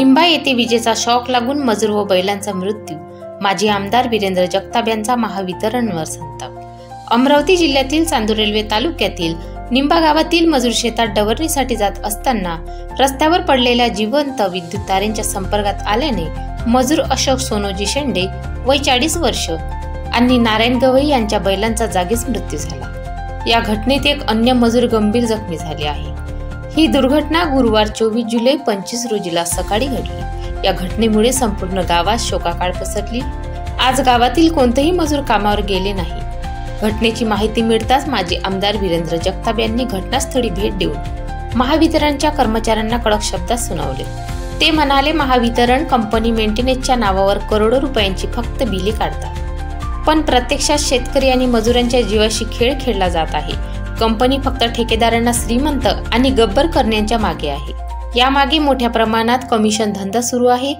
निंबा येथे विजेचा शॉक लागून मजूर व बैलांचा मृत्यू। माजी आमदार वीरेंद्र जगताप यांचा महावितरणवर संताप। अमरावती जिल्ह्यातील चांदूर रेल्वे तालुक्यातील निंबा गावातील मजूर शेतात डवरणीसाठी जात असताना रस्त्यावर पडलेल्या जिवंत विद्युत तारेंच्या संपर्कात आल्याने मजूर अशोक सोनोजी शेंडे वय 40 वर्ष आणि नारायण गवई यांच्या बैलांचा जागीच मृत्यू झाला। या घटनेत एक अन्य मजूर गंभीर जखमी झाले आहे। ही दुर्घटना गुरुवार 24 जुलै 25 रोजीला सकाळी घडली। या घटनेमुळे संपूर्ण गावात शोकाकाळ पसरली। आज गावातील कोणतेही मजूर कामावर गेले नाही। घटनेची माहिती मिळताच माजी आमदार वीरेंद्र जगताप यांनी घटनास्थळी भेट देऊन महावितरणच्या कर्मचाऱ्यांना कडक शब्दात सुनावले। ते म्हणाले, महावितरण कंपनी मेंटेनन्सच्या नावावर करोडो रुपयांची फक्त बिले काढतात, पण प्रत्यक्षात शेतकरी आणि मजुरांच्या जीवाशी खेळ खेळला जात आहे। कंपनी फक्त ठेकेदारांना श्रीमंत आणि गब्बर करण्याच्या मागे आहे। यामागे मोठ्या प्रमाणात कमिशन धंदा सुरू आहे।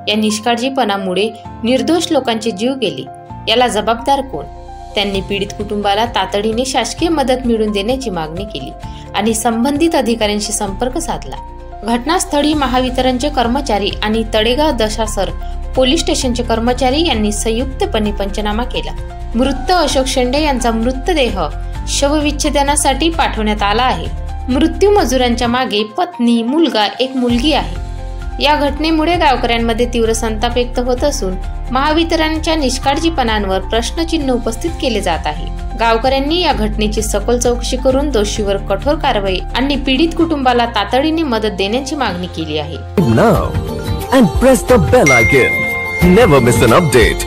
या निष्काळजीपणामुळे निर्दोष लोकांचे जीव गेले। याला जबाबदार कोण? त्यांनी पीडित कुटुंबाला तातडीने शासकीय मदत मिळवून देण्याची मागणी केली आणि संबंधित अधिकाऱ्यांशी संपर्क साधला। घटनास्थळी महावितरणचे कर्मचारी आणि तळेगाव दशासर पोलीस स्टेशनचे कर्मचारी यांनी संयुक्तपणे पंचनामा केला। मृत अशोक शेंडे यांचा मृतदेह शवविच्छेदनासाठी पाठवण्यात आला आहे। मृत्यू मजुरांच्या मागे पत्नी, मुलगा, एक मुलगी आहे। या घटनेमुळे गावकऱ्यांमध्ये तीव्र संताप व्यक्त होत असून महावितरणच्या निष्काळजीपणावर प्रश्नचिन्ह उपस्थित केले जात आहे। गावकऱ्यांनी या घटनेची सखोल चौकशी करून दोषीवर कठोर कारवाई आणि पीडित कुटुंबाला तातडीने मदत देण्याची मागणी केली आहे। Now and press the bell icon. Never miss an update.